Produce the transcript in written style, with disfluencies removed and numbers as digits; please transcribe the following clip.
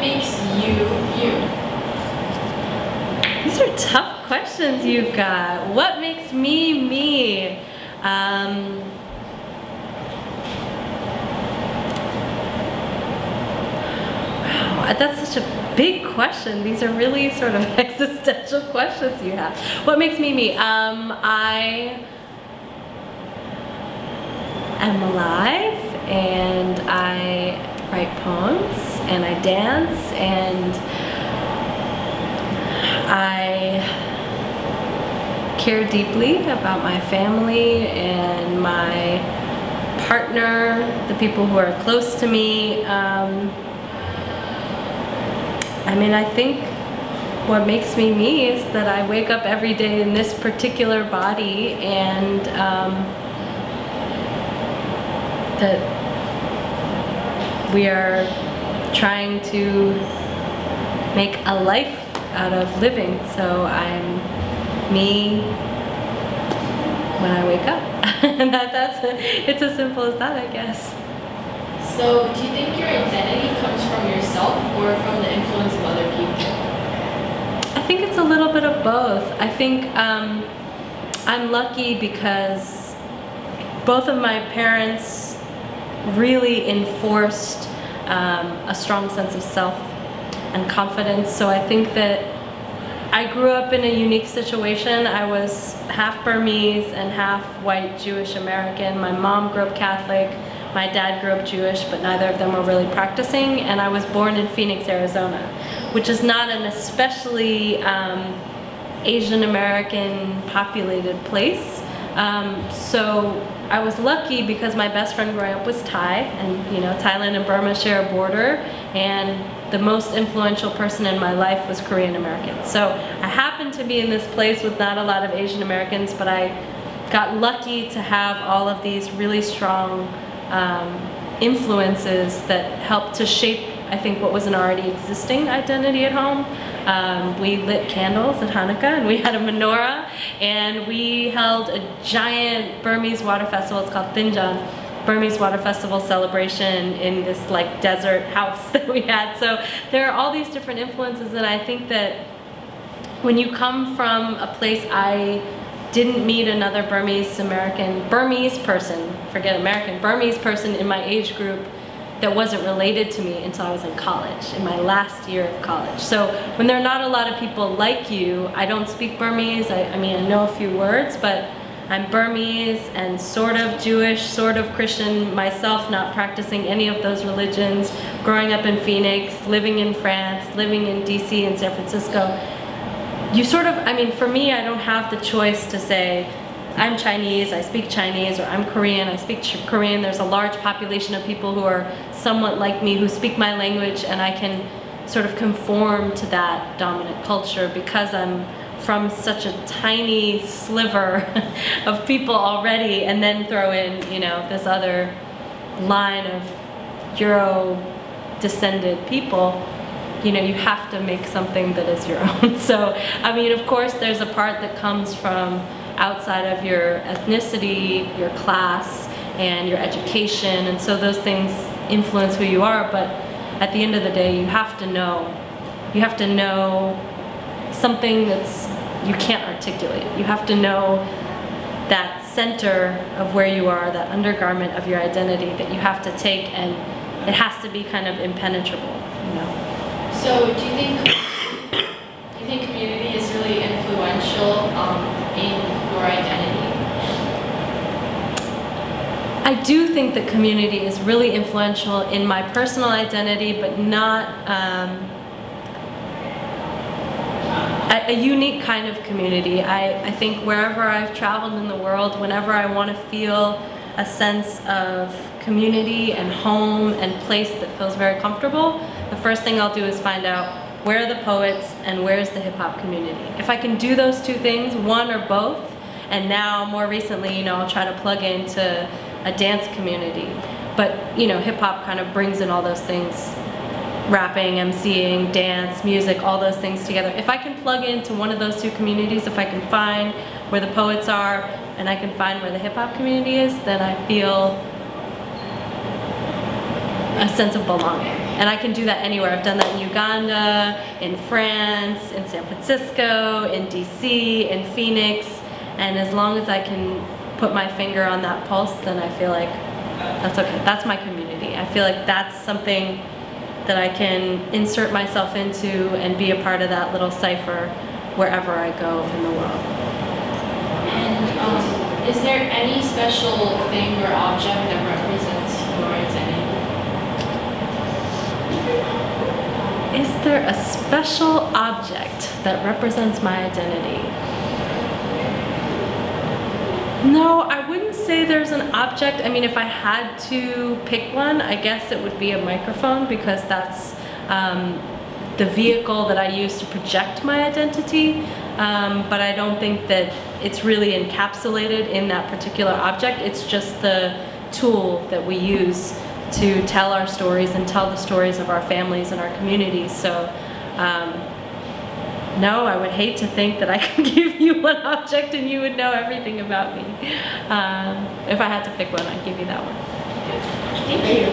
makes you, you? These are tough questions you got. What makes me, me? Wow, that's such a big question. These are really sort of existential questions you have. What makes me, me? I am alive, and I write poems, and I dance, and I care deeply about my family and my partner, the people who are close to me. I mean, I think what makes me me is that I wake up every day in this particular body, and that we are trying to make a life out of living. So I'm me when I wake up. And it's as simple as that, I guess. So do you think your identity comes from yourself or from the influence of other people? I think it's a little bit of both. I think I'm lucky because both of my parents really enforced a strong sense of self and confidence. So I think that I grew up in a unique situation. I was half Burmese and half white Jewish American. My mom grew up Catholic. My dad grew up Jewish, but neither of them were really practicing. And I was born in Phoenix, Arizona, which is not an especially Asian American populated place. So I was lucky because my best friend growing up was Thai, and you know, Thailand and Burma share a border, and the most influential person in my life was Korean American. So I happened to be in this place with not a lot of Asian Americans, but I got lucky to have all of these really strong influences that helped to shape, I think, what was an already existing identity at home. We lit candles at Hanukkah, and we had a menorah, and we held a giant Burmese water festival. It's called Thinjan, Burmese Water Festival celebration in this like desert house that we had. So there are all these different influences, and I think that when you come from a place, I didn't meet another Burmese person, forget American, Burmese person in my age group that wasn't related to me until I was in college, in my last year of college. So when there are not a lot of people like you, I don't speak Burmese, I mean, I know a few words, but I'm Burmese and sort of Jewish, sort of Christian myself, not practicing any of those religions, growing up in Phoenix, living in France, living in DC and San Francisco. You sort of, I mean, for me, I don't have the choice to say, I'm Chinese, I speak Chinese, or I'm Korean, I speak Korean. There's a large population of people who are somewhat like me, who speak my language, and I can sort of conform to that dominant culture because I'm from such a tiny sliver of people already, and then throw in, you know, this other line of Euro-descended people. You know, you have to make something that is your own. So, I mean, of course, there's a part that comes from outside of your ethnicity, your class, and your education, and so those things influence who you are, but at the end of the day, you have to know something that's you can't articulate. You have to know that center of where you are, that undergarment of your identity that you have to take, and it has to be kind of impenetrable, you know. So do you think community is really influential in your identity? I do think that community is really influential in my personal identity, but not a unique kind of community. I think wherever I've traveled in the world, whenever I want to feel a sense of community and home and place that feels very comfortable, the first thing I'll do is find out where are the poets and where's the hip-hop community. If I can do those two things, one or both, and now more recently, you know, I'll try to plug into a dance community. But, you know, hip-hop kind of brings in all those things, rapping, MCing, dance, music, all those things together. If I can plug into one of those two communities, if I can find where the poets are and I can find where the hip-hop community is, then I feel a sense of belonging. And I can do that anywhere. I've done that in Uganda, in France, in San Francisco, in DC, in Phoenix. And as long as I can put my finger on that pulse, then I feel like that's okay. That's my community. I feel like that's something that I can insert myself into and be a part of that little cipher wherever I go in the world. And is there any special thing or object that represents your identity? Is there a special object that represents my identity? No, I wouldn't say there's an object. I mean, if I had to pick one, I guess it would be a microphone, because that's the vehicle that I use to project my identity. But I don't think that it's really encapsulated in that particular object. It's just the tool that we use to tell our stories and tell the stories of our families and our communities. So no, I would hate to think that I could give you one object and you would know everything about me. If I had to pick one, I'd give you that one. Thank you.